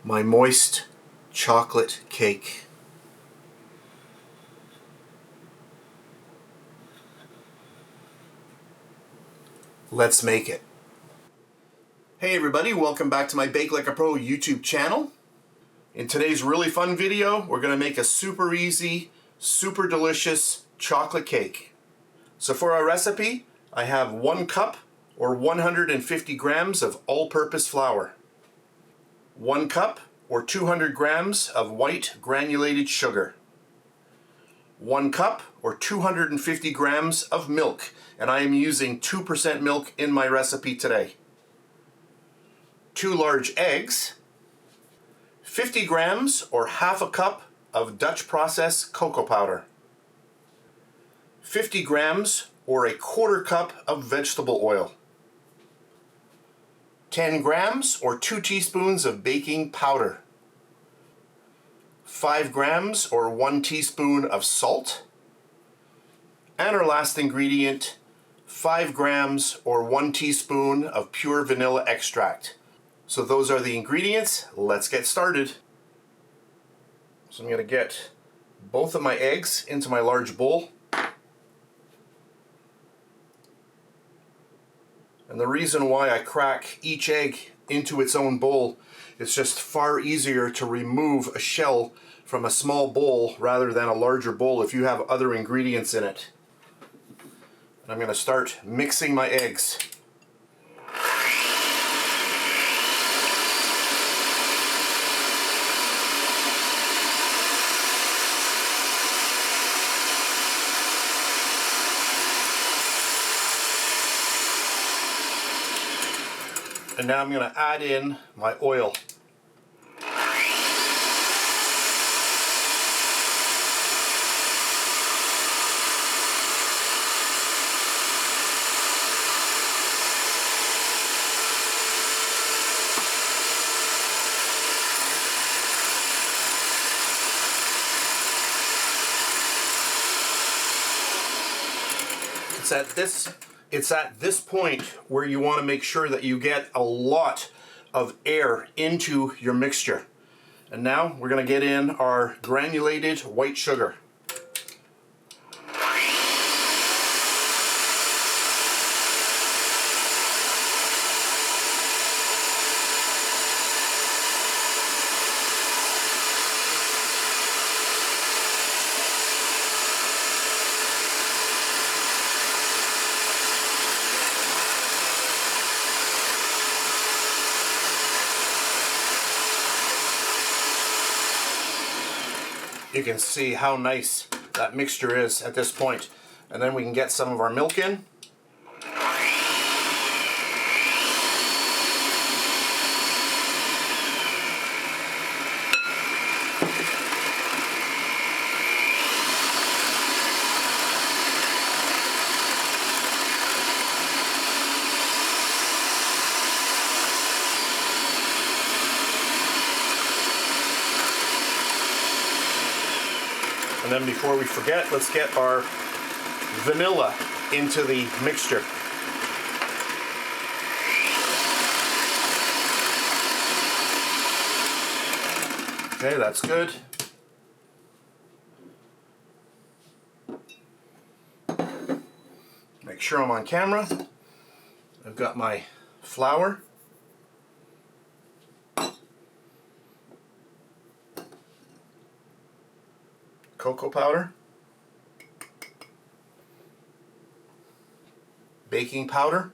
my moist chocolate cake. Let's make it. Hey everybody, welcome back to my BakeLikeAPro YouTube channel. In today's really fun video, we're going to make a super easy, super delicious chocolate cake. So for our recipe, I have 1 cup or 150 grams of all-purpose flour, 1 cup or 200 grams of white granulated sugar, 1 cup or 250 grams of milk, and I am using 2% milk in my recipe today, 2 large eggs, 50 grams or half a cup of Dutch process cocoa powder, 50 grams or a quarter cup of vegetable oil, 10 grams or 2 teaspoons of baking powder, 5 grams or 1 teaspoon of salt, and our last ingredient, 5 grams or 1 teaspoon of pure vanilla extract. So those are the ingredients. Let's get started. So I'm going to get both of my eggs into my large bowl. And the reason why I crack each egg into its own bowl is just far easier to remove a shell from a small bowl rather than a larger bowl if you have other ingredients in it. And I'm going to start mixing my eggs. And now I'm going to add in my oil. It's at this point where you want to make sure that you get a lot of air into your mixture. And now we're going to get in our granulated white sugar. You can see how nice that mixture is at this point. And then we can get some of our milk in. And then before we forget, let's get our vanilla into the mixture. Okay, that's good. Make sure I'm on camera. I've got my flour. Cocoa powder, baking powder,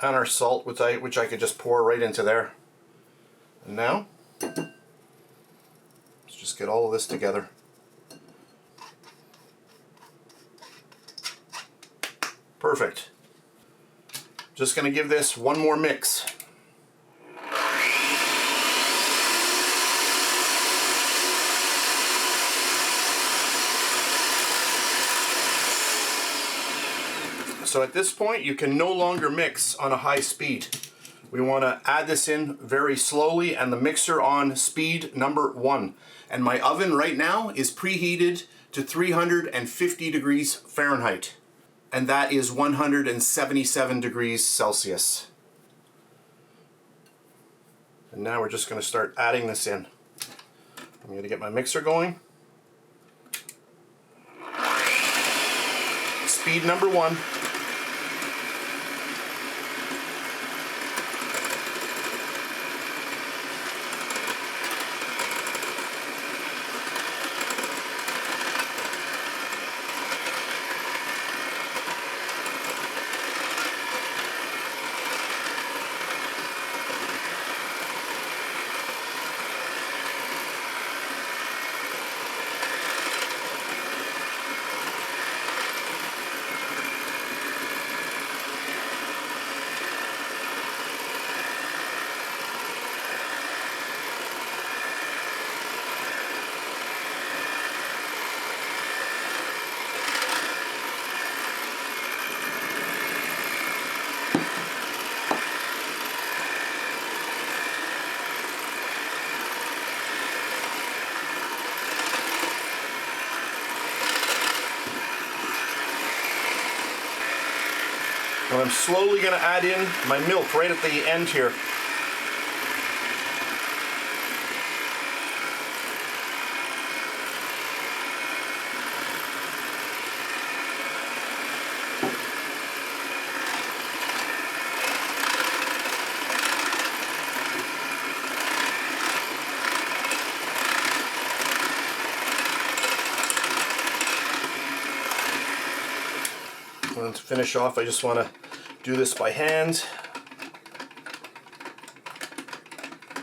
and our salt, which I could just pour right into there. And now, let's just get all of this together. Perfect. Just going to give this one more mix. So at this point, you can no longer mix on a high speed. We want to add this in very slowly and the mixer on speed number 1. And my oven right now is preheated to 350 degrees Fahrenheit. And that is 177 degrees Celsius. And now we're just going to start adding this in. I'm going to get my mixer going. Speed number 1. And I'm slowly going to add in my milk right at the end here. And to finish off, I just want to do this by hand.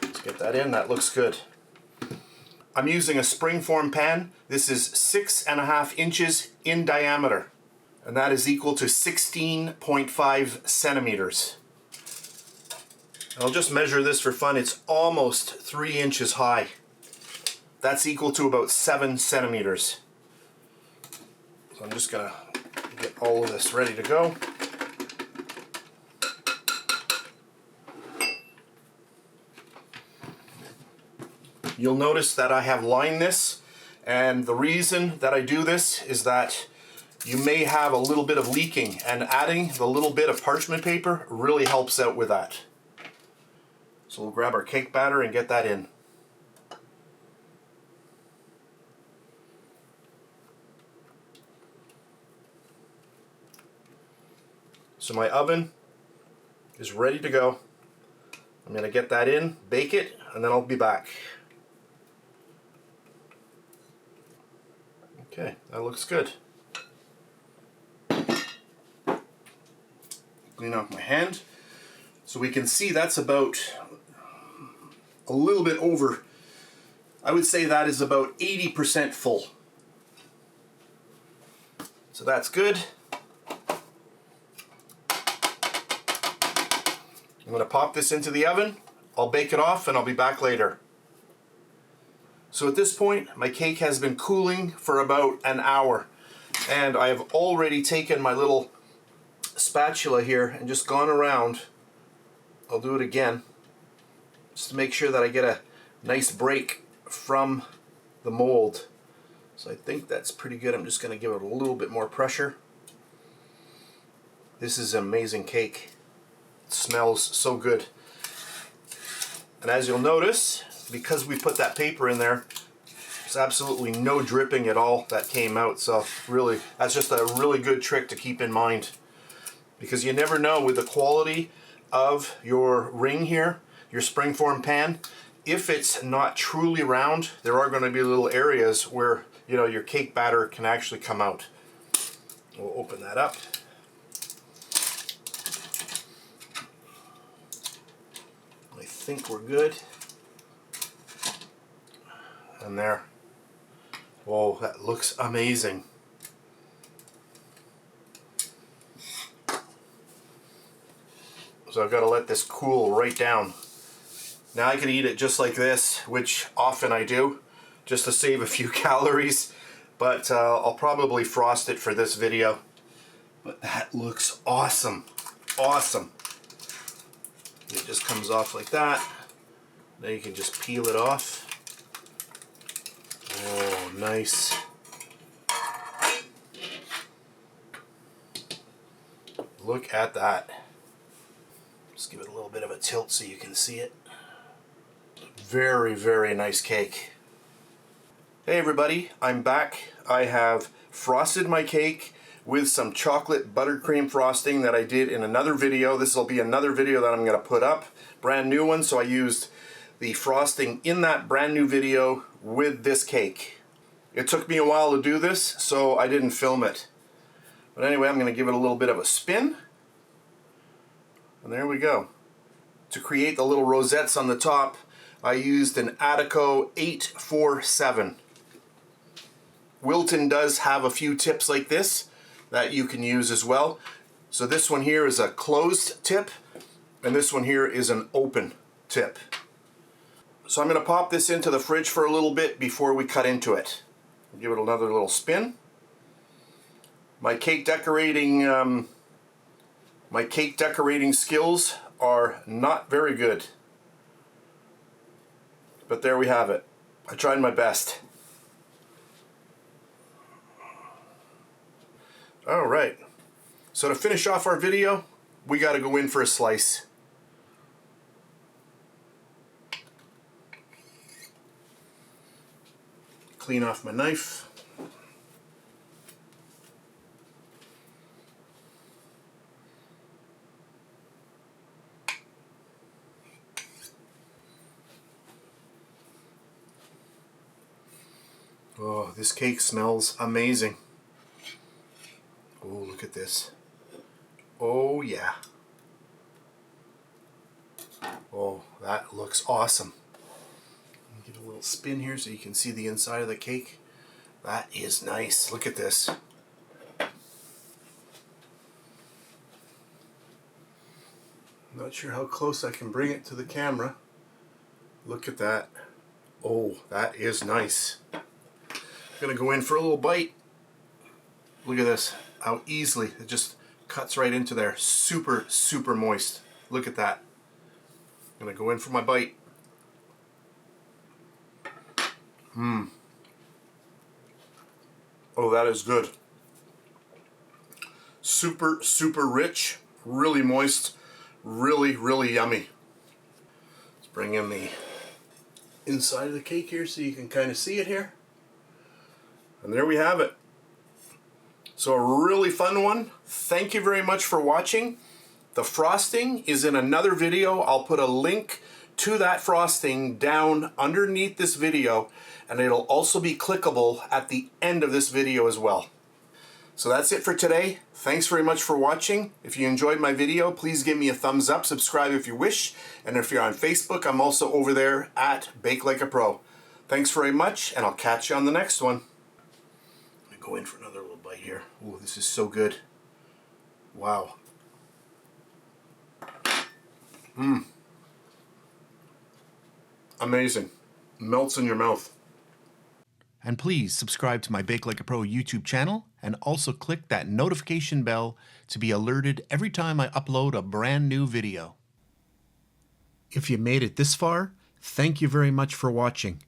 Let's get that in. That looks good. I'm using a springform pan. This is 6.5 inches in diameter, and that is equal to 16.5 centimeters. I'll just measure this for fun. It's almost 3 inches high. That's equal to about 7 centimeters. So I'm just gonna get all of this ready to go. You'll notice that I have lined this, and the reason that I do this is that you may have a little bit of leaking, and adding the little bit of parchment paper really helps out with that. So we'll grab our cake batter and get that in. So my oven is ready to go. I'm going to get that in, bake it, and then I'll be back. Okay, that looks good. Clean off my hand. So we can see that's about a little bit over. I would say that is about 80% full. So that's good. I'm going to pop this into the oven. I'll bake it off and I'll be back later. So at this point, my cake has been cooling for about an hour, and I have already taken my little spatula here and just gone around. I'll do it again just to make sure that I get a nice break from the mold. So I think that's pretty good. I'm just going to give it a little bit more pressure. This is an amazing cake. It smells so good. And as you'll notice, because we put that paper in there, there's absolutely no dripping at all that came out. So really, that's just a really good trick to keep in mind, because you never know with the quality of your ring here, your springform pan. If it's not truly round, there are going to be little areas where, you know, your cake batter can actually come out. We'll open that up. I think we're good. And there. Whoa, that looks amazing. So I've got to let this cool right down. Now I can eat it just like this, which often I do, just to save a few calories. But I'll probably frost it for this video. But that looks awesome. Awesome. It just comes off like that. Now you can just peel it off. Oh, nice. Look at that. Just give it a little bit of a tilt so you can see it. Very, very nice cake. Hey everybody, I'm back. I have frosted my cake with some chocolate buttercream frosting that I did in another video. This will be another video that I'm going to put up, brand new one. So I used the frosting in that brand new video with this cake. It took me a while to do this, so I didn't film it. But anyway, I'm going to give it a little bit of a spin. And there we go. To create the little rosettes on the top, I used an Attico 847. Wilton does have a few tips like this that you can use as well. So this one here is a closed tip, and this one here is an open tip. So I'm going to pop this into the fridge for a little bit before we cut into it. Give it another little spin. My cake decorating skills are not very good. But there we have it. I tried my best. Alright, so to finish off our video, we got to go in for a slice. Clean off my knife. Oh, this cake smells amazing. Oh, look at this. Oh, yeah. Oh, that looks awesome. Give it a little spin here so you can see the inside of the cake. That is nice. Look at this. Not sure how close I can bring it to the camera. Look at that. Oh, that is nice. I'm going to go in for a little bite. Look at this. How easily it just cuts right into there. Super, super moist. Look at that. I'm going to go in for my bite. Oh, that is good. Super, super rich. Really moist. Really, really yummy. Let's bring in the inside of the cake here so you can kind of see it here. And there we have it. So a really fun one. Thank you very much for watching. The frosting is in another video. I'll put a link to that frosting down underneath this video, and it'll also be clickable at the end of this video as well. So that's it for today. Thanks very much for watching. If you enjoyed my video, please give me a thumbs up, subscribe if you wish, and if you're on Facebook, I'm also over there at BakeLikeAPro. Thanks very much, and I'll catch you on the next one. Go in for another little bite here. Oh, this is so good. Wow. Amazing. Melts in your mouth. And please subscribe to my Bake Like a Pro YouTube channel and also click that notification bell to be alerted every time I upload a brand new video. If you made it this far, thank you very much for watching.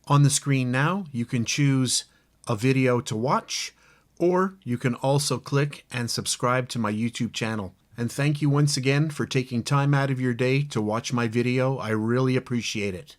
On the screen now, you can choose a video to watch, or you can also click and subscribe to my YouTube channel. And thank you once again for taking time out of your day to watch my video. I really appreciate it.